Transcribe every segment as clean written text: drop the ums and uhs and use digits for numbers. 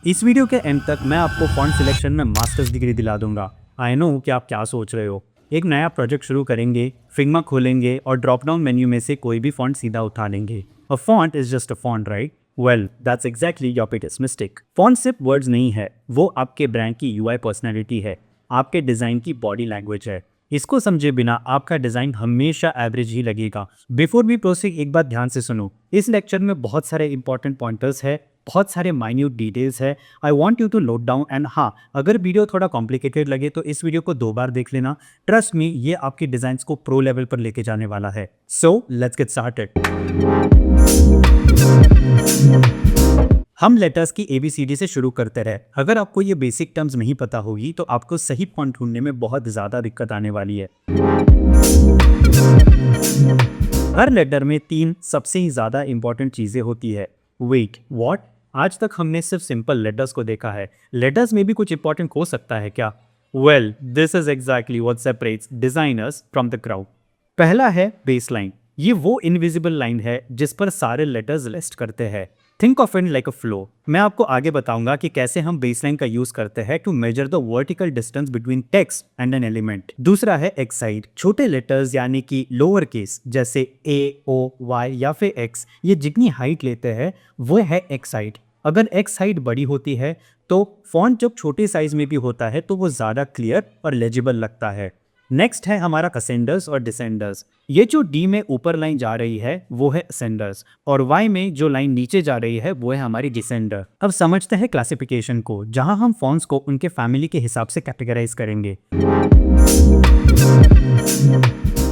इस वीडियो के एंड तक मैं आपको फॉन्ट सिलेक्शन में मास्टर्स डिग्री दिला दूंगा। आई नो कि आप क्या सोच रहे हो। एक नया प्रोजेक्ट शुरू करेंगे, फिग्मा खोलेंगे और ड्रॉप डाउन मेन्यू में से कोई भी फॉन्ट सीधा उठा लेंगे। A font is just a font, right? Well, that's exactly your biggest mistake. Font सिर्फ वर्ड्स नहीं है, वो आपके ब्रांड की यूआई पर्सनैलिटी है, आपके डिज़ाइन की बॉडी लैंग्वेज है। इसको समझे बिना आपका डिज़ाइन हमेशा एवरेज ही लगेगा। बिफोर वी प्रोसीड, एक बात ध्यान से सुनो। इस लेक्चर में बहुत सारे इंपॉर्टेंट पॉइंटर्स है, बहुत सारे माइन्यूट डिटेल्स है। I want you to note down. And हाँ, अगर वीडियो थोड़ा कॉम्प्लिकेटेड लगे तो इस वीडियो को 2 बार देख लेना। ट्रस्ट मी, ये आपकी डिज़ाइंस को प्रो लेवल पर लेके जाने वाला है। So let's get started. हम लेटर्स की ABCD से शुरू करते रहे। अगर आपको ये बेसिक टर्म्स नहीं पता होगी तो आपको सही फॉन्ट ढूंढने में बहुत ज़्यादा दिक्कत आने वाली है। हर लेटर में 3 सबसे ही ज़्यादा इंपॉर्टेंट चीज़ें होती है। Wait, what? आज तक हमने सिर्फ सिंपल लेटर्स को देखा है। लेटर्स में भी कुछ इंपॉर्टेंट हो सकता है क्या? Well, this is exactly what separates designers from the crowd. पहला है बेसलाइन। ये वो इनविजिबल लाइन है जिस पर सारे लेटर्स रेस्ट करते हैं। Think of it like a flow. मैं आपको आगे बताऊंगा कि कैसे हम बेसलाइन का यूज करते हैं to measure the vertical distance between text and an element. दूसरा है एक्साइड। छोटे लेटर्स यानी कि लोअर केस जैसे A, O, Y या फिर X, ये जितनी हाइट लेते हैं वो है एक्साइड। अगर एक्स हाइट बड़ी होती है तो फॉन्ट जब छोटे साइज में भी होता है तो वो ज़्यादा क्लियर और लेजिबल लगता है। नेक्स्ट है हमारा असेंडर्स और डिसेंडर्स। ये जो D में ऊपर लाइन जा रही है वो है असेंडर्स और Y में जो लाइन नीचे जा रही है वो है हमारी डिसेंडर। अब समझते हैं क्लासिफिकेशन को, जहां हम फॉन्ट्स को उनके फैमिली के हिसाब से कैटेगराइज करेंगे।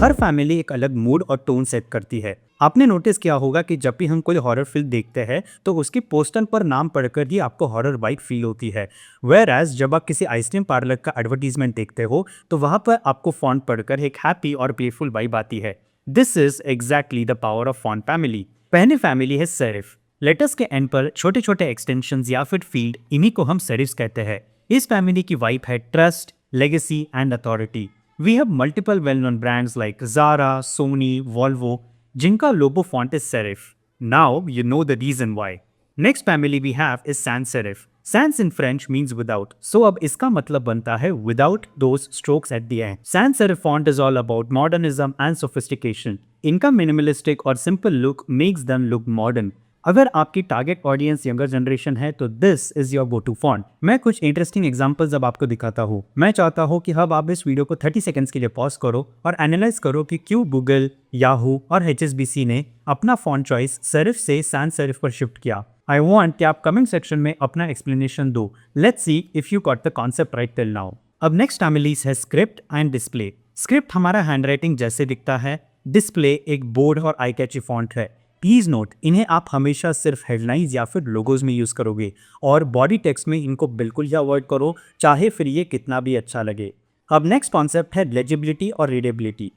हर फैमिली एक अलग मूड और टोन सेट करती है। आपने नोटिस किया होगा कि जब भी हम कोई हॉरर फिल्म देखते हैं तो उसकी पोस्टर पर नाम पढ़कर ही आपको हॉरर वाइब फील होती है। वेयर एज जब आप किसी आइसक्रीम पार्लर का एडवर्टीजमेंट देखते हो तो वहां पर आपको फॉन्ट पढ़कर एक हैप्पी और प्लेफुल वाइब आती है। This is exactly the power of font family. पहली फैमिली है सेरिफ। लेटर्स के एंड पर छोटे छोटे एक्सटेंशंस या फिर फील्ड, इन्हीं को हम सेरिफ्स कहते हैं। इस फैमिली की वाइब है trust, legacy and authority. We have multiple well-known brands like Zara, Sony, Volvo, जिनका logo font is serif. Now you know the reason why. Next family we have is sans serif. Sans in French means without. So अब इसका मतलब बनता है without those strokes at the end. Sans serif font is all about modernism and sophistication. इनका minimalistic और simple look makes them look modern. अगर आपकी target audience younger generation है तो this is your go to font. मैं कुछ interesting examples अब आपको दिखाता हूँ। मैं चाहता हूँ कि अब आप इस वीडियो को 30 सेकंड्स के लिए पॉज करो और एनालाइज करो कि क्यों गूगल, याहू और HSBC ने अपना फॉन्ट चॉइस सेरिफ से सैंस सेरिफ पर शिफ्ट किया। आई वांट कि आप कमेंट सेक्शन में अपना एक्सप्लेनेशन दो। Let's see if you got the concept right till now. अब नेक्स्ट फैमिलीज है स्क्रिप्ट एंड डिस्प्ले। स्क्रिप्ट हमारा हैंडराइटिंग जैसे दिखता है, डिस्प्ले एक बोर्ड और आई कैची फॉन्ट है। प्लीज नोट, इन्हें आप हमेशा सिर्फ हेडलाइंस या फिर लोगोज में यूज करोगे और बॉडी टेक्स्ट में इनको बिल्कुल ही अवॉइड करो, चाहे फिर ये कितना भी अच्छा लगे। अब नेक्स्ट कॉन्सेप्ट है लेजिबिलिटी और रीडेबिलिटी।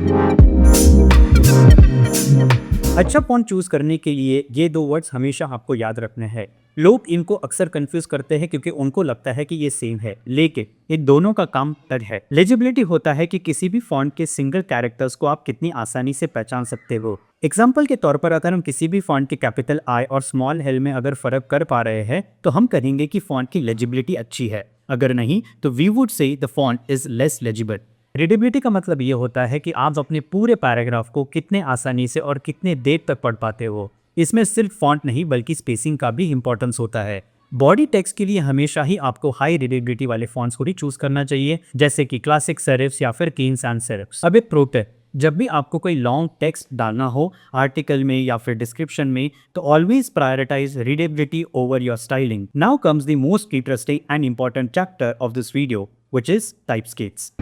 अच्छा फॉन्ट चूज करने के लिए ये 2 वर्ड्स हमेशा आपको याद रखने हैं। लोग इनको अक्सर कंफ्यूज करते हैं क्योंकि उनको लगता है कि ये सेम है, लेकिन ये दोनों का काम अलग है। लेजिबिलिटी होता है कि किसी भी फॉन्ट के सिंगल कैरेक्टर्स को आप कितनी आसानी से पहचान सकते हो। एग्जाम्पल के तौर पर अगर हम किसी भी फॉन्ट के कैपिटल आई और स्मॉल एल में अगर फर्क कर पा रहे हैं तो हम कहेंगे कि फॉन्ट की लेजिबिलिटी अच्छी है। अगर नहीं तो we would say the font is less legible. Readability का मतलब ये होता है कि आप अपने पूरे पैराग्राफ को कितने आसानी से और कितने देर तक पढ़ पाते हो। इसमें सिर्फ फॉन्ट नहीं बल्कि स्पेसिंग का भी इंपॉर्टेंस होता है। बॉडी टेक्स्ट के लिए हमेशा ही आपको हाई रीडेबिलिटी वाले फॉन्ट्स को ही चूज करना चाहिए, जैसे कि क्लासिक सेरिफ्स या फिर क्लीन सैंस सेरिफ्स। अब एक प्रो टिप, जब भी आपको कोई लॉन्ग टेक्स्ट डालना हो आर्टिकल में या फिर डिस्क्रिप्शन में तो always prioritize readability over your styling. Now comes the most interesting and important chapter of this video, which is type scales.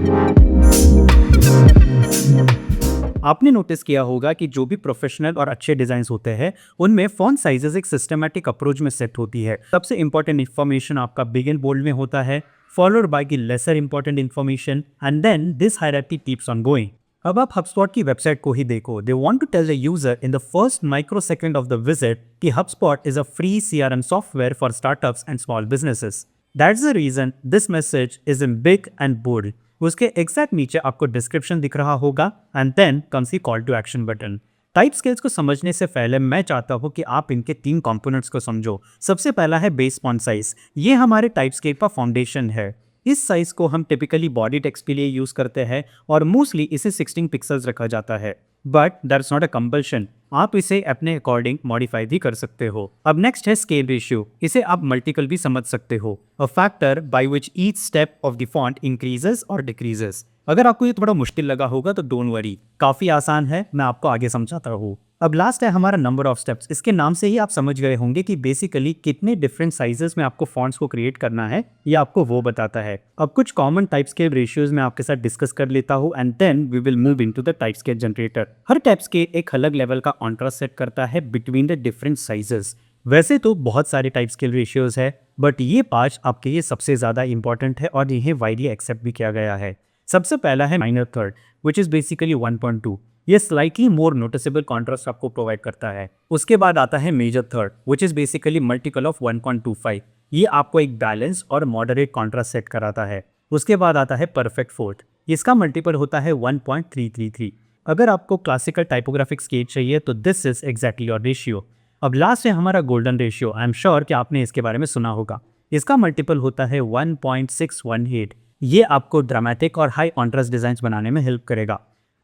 आपने नोटिस किया होगा कि जो भी प्रोफेशनल और अच्छे डिजाइन होते हैं उनमें फॉन्ट साइजेस एक सिस्टमैटिक अप्रोच में सेट होती है। सबसे इंपॉर्टेंट इन्फॉर्मेशन आपका बिग एंड बोल्ड में होता है, फॉलोड बाय की lesser important information and then this hierarchy keeps on going. अब आप HubSpot की वेबसाइट को ही देखो। They want to tell the user in the first microsecond of the visit कि HubSpot is a free CRM software for startups and small businesses. That's the reason this message is in big and bold. उसके exact नीचे आपको description दिख रहा होगा and then comes the call to action button. Type scales को समझने से पहले मैं चाहता हूँ कि आप इनके 3 कंपोनेंट्स को समझो। सबसे पहला है बेस फॉन्ट साइज। ये हमारे टाइप स्केल का फाउंडेशन है। इस साइज को हम टिपिकली बॉडी टेक्स्ट के लिए यूज करते हैं और मोस्टली इसे 16 पिक्सल्स रखा जाता है। But that's not a compulsion, आप इसे अपने अकॉर्डिंग मॉडिफाई भी कर सकते हो। अब नेक्स्ट है स्केल रेशियो। इसे आप मल्टीपल भी समझ सकते हो, a factor by which each step of the font increases और डिक्रीजेस। अगर आपको ये थोड़ा मुश्किल लगा होगा तो डोंट वरी, काफी आसान है, मैं आपको आगे समझाता हूँ। अब लास्ट है हमारा नंबर ऑफ स्टेप्स। इसके नाम से ही आप समझ गए होंगे कि बेसिकली कितने डिफरेंट साइजेस में आपको फॉन्ट्स को क्रिएट करना है, ये आपको वो बताता है। अब कुछ कॉमन टाइप स्केल रेशियोज मैं आपके साथ डिस्कस कर लेता हूँ and then we will move into the type scale generator. हर टाइप स्केल एक अलग लेवल का कॉन्ट्रास्ट सेट करता है बिटवीन द डिफरेंट साइजेस। वैसे तो बहुत सारे टाइप स्केल रेशियोज है, बट ये 5 आपके लिए सबसे ज्यादा इंपॉर्टेंट है और इन्हें वाइडली एक्सेप्ट भी किया गया है। सबसे पहला है minor third, which is basically 1.2। ये स्लाइटली मोर नोटिसेबल कॉन्ट्रास्ट आपको प्रोवाइड करता है। उसके बाद आता है major third, which is basically multiple of 1.25। ये आपको एक बैलेंस और मॉडरेट कॉन्ट्रास्ट सेट कराता है। उसके बाद आता है परफेक्ट फोर्थ, इसका मल्टीपल होता है 1.333। अगर आपको क्लासिकल टाइपोग्राफिक स्केल चाहिए तो this is exactly your ratio. अब लास्ट है हमारा golden ratio. I am sure कि आपने इसके बारे में सुना होगा। इसका मल्टीपल होता है 1.618। ये आपको ड्रामेटिक और हाई कॉन्ट्रास्ट डिजाइन्स बनाने में हेल्प करेगा।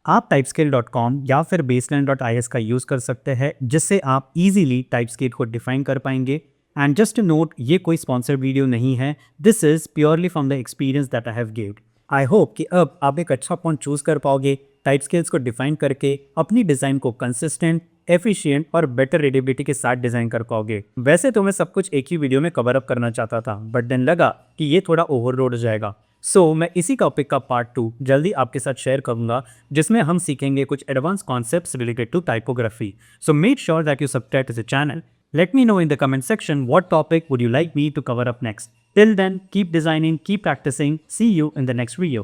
आप typescale.com या फिर baseline.is का यूज़ कर सकते हैं, जिससे आप इजीली टाइपस्केल को डिफाइन कर पाएंगे। एंड जस्ट नोट, ये कोई स्पॉन्सर्ड वीडियो नहीं है, this is purely from the experience that I have gaved. I hope कि अब आप एक अच्छा फॉन्ट चूज कर पाओगे, टाइपस्केल्स को डिफाइन करके अपनी डिज़ाइन को कंसिस्टेंट, एफिशिएंट और बेटर रीडेबिलिटी के साथ डिज़ाइन कर पाओगे। वैसे तो मैं सब कुछ एक ही वीडियो में कवर अप करना चाहता था, बट देन लगा कि ये थोड़ा ओवरलोड हो जाएगा। सो मैं इसी टॉपिक का पार्ट 2 जल्दी आपके साथ शेयर करूंगा, जिसमें हम सीखेंगे कुछ advance concepts related to typography. So make sure that you subscribe to the channel. Let me know in the comment section what topic would you like me to cover up next. Till then, keep designing, keep practicing. See you in the next video.